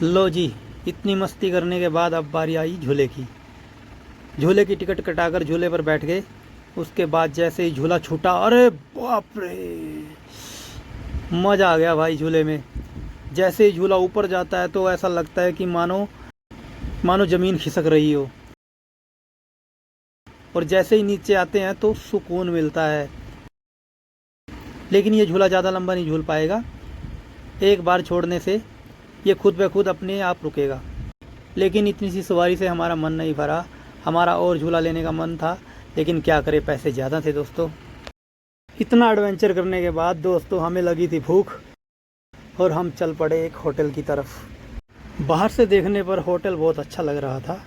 लो जी, इतनी मस्ती करने के बाद अब बारी आई झूले की। झूले की टिकट कटाकर झूले पर बैठ गए। उसके बाद जैसे ही झूला छूटा, अरे बाप रे, मज़ा आ गया भाई झूले में। जैसे ही झूला ऊपर जाता है तो ऐसा लगता है कि मानो मानो ज़मीन खिसक रही हो, और जैसे ही नीचे आते हैं तो सुकून मिलता है। लेकिन ये झूला ज़्यादा लंबा नहीं झूल पाएगा। एक बार छोड़ने से ये खुद ब खुद अपने आप रुकेगा। लेकिन इतनी सी सवारी से हमारा मन नहीं भरा। हमारा और झूला लेने का मन था, लेकिन क्या करें, पैसे ज़्यादा थे दोस्तों। इतना एडवेंचर करने के बाद दोस्तों हमें लगी थी भूख, और हम चल पड़े एक होटल की तरफ। बाहर से देखने पर होटल बहुत अच्छा लग रहा था।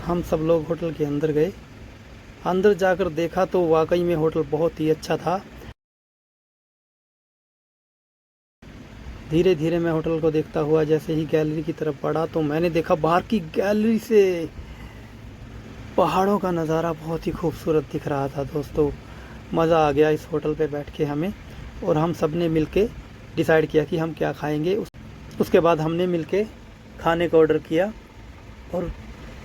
हम सब लोग होटल के अंदर गए। अंदर जाकर देखा तो वाकई में होटल बहुत ही अच्छा था। धीरे धीरे मैं होटल को देखता हुआ जैसे ही गैलरी की तरफ बढ़ा तो मैंने देखा बाहर की गैलरी से पहाड़ों का नज़ारा बहुत ही खूबसूरत दिख रहा था दोस्तों। मज़ा आ गया इस होटल पे बैठ के हमें, और हम सब ने मिल के डिसाइड किया कि हम क्या खाएंगे। उसके बाद हमने मिल के खाने का ऑर्डर किया, और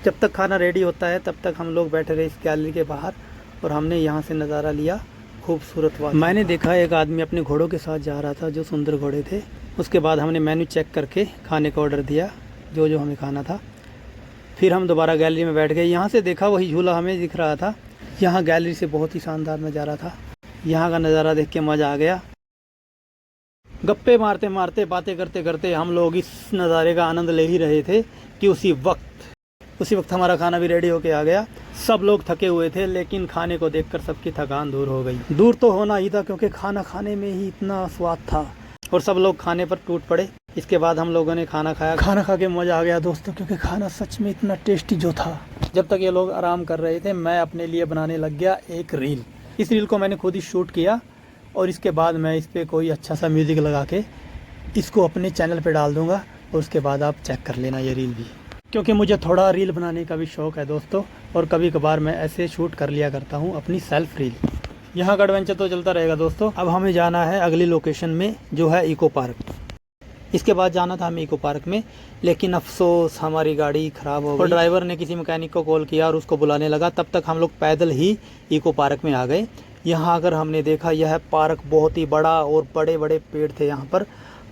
जब तक खाना रेडी होता है तब तक हम लोग बैठे रहे इस गैलरी के बाहर, और हमने यहाँ से नज़ारा लिया खूबसूरत वाला। मैंने देखा एक आदमी अपने घोड़ों के साथ जा रहा था, जो सुंदर घोड़े थे। उसके बाद हमने मेन्यू चेक करके खाने का ऑर्डर दिया, जो जो हमें खाना था। फिर हम दोबारा गैलरी में बैठ गए। यहाँ से देखा वही झूला हमें दिख रहा था। यहाँ गैलरी से बहुत ही शानदार नज़ारा था। यहाँ का नज़ारा देख के मज़ा आ गया। गप्पे मारते मारते, बातें करते करते हम लोग इस नज़ारे का आनंद ले ही रहे थे कि उसी वक्त हमारा खाना भी रेडी होके आ गया। सब लोग थके हुए थे, लेकिन खाने को देखकर सबकी थकान दूर हो गई। दूर तो होना ही था, क्योंकि खाना खाने में ही इतना स्वाद था, और सब लोग खाने पर टूट पड़े। इसके बाद हम लोगों ने खाना खाया। खाना खा के मज़ा आ गया दोस्तों, क्योंकि खाना सच में इतना टेस्टी जो था। जब तक ये लोग आराम कर रहे थे, मैं अपने लिए बनाने लग गया एक रील। इस रील को मैंने खुद ही शूट किया, और इसके बाद मैं इस पर कोई अच्छा सा म्यूज़िक लगा के इसको अपने चैनल पर डाल दूँगा, और उसके बाद आप चेक कर लेना ये रील भी, क्योंकि मुझे थोड़ा रील बनाने का भी शौक़ है दोस्तों, और कभी कभार मैं ऐसे शूट कर लिया करता हूँ अपनी सेल्फ रील। यहाँ का एडवेंचर तो चलता रहेगा दोस्तों। अब हमें जाना है अगली लोकेशन में, जो है इको पार्क। इसके बाद जाना था हमें इको पार्क में, लेकिन अफसोस हमारी गाड़ी ख़राब हो गई, और ड्राइवर ने किसी मैकेनिक को कॉल किया और उसको बुलाने लगा। तब तक हम लोग पैदल ही इको पार्क में आ गए। यहाँ आकर हमने देखा यह पार्क बहुत ही बड़ा, और बड़े बड़े पेड़ थे यहाँ पर।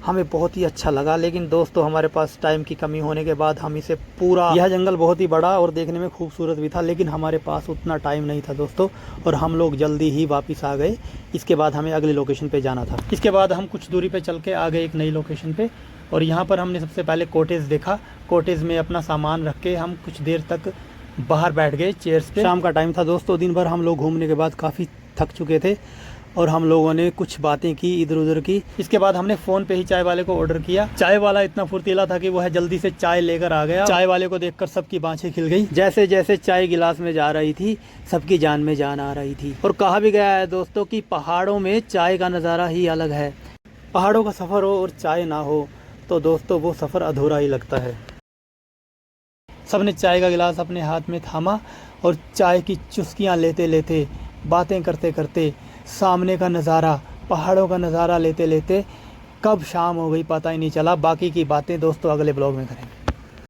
हमें बहुत ही अच्छा लगा, लेकिन दोस्तों हमारे पास टाइम की कमी होने के बाद हम इसे पूरा, यह जंगल बहुत ही बड़ा और देखने में खूबसूरत भी था, लेकिन हमारे पास उतना टाइम नहीं था दोस्तों, और हम लोग जल्दी ही वापस आ गए। इसके बाद हमें अगली लोकेशन पे जाना था। इसके बाद हम कुछ दूरी पे चल के आ गए एक नई लोकेशन पे, और यहाँ पर हमने सबसे पहले कॉटेज देखा। कॉटेज में अपना सामान रख के हम कुछ देर तक बाहर बैठ गए चेयर्स पे। शाम का टाइम था दोस्तों। दिन भर हम लोग घूमने के बाद काफ़ी थक चुके थे, और हम लोगों ने कुछ बातें की इधर उधर की। इसके बाद हमने फ़ोन पे ही चाय वाले को ऑर्डर किया। चाय वाला इतना फुर्तीला था कि वह जल्दी से चाय लेकर आ गया। चाय वाले को देखकर सबकी बाँछें खिल गई। जैसे जैसे चाय गिलास में जा रही थी, सबकी जान में जान आ रही थी। और कहा भी गया है दोस्तों कि पहाड़ों में चाय का नज़ारा ही अलग है। पहाड़ों का सफ़र हो और चाय ना हो तो दोस्तों वो सफ़र अधूरा ही लगता है। सबने चाय का गिलास अपने हाथ में थामा, और चाय की चुस्कियाँ लेते लेते, बातें करते करते, सामने का नज़ारा, पहाड़ों का नज़ारा लेते लेते कब शाम हो गई पता ही नहीं चला। बाकी की बातें दोस्तों अगले ब्लॉग में करेंगे।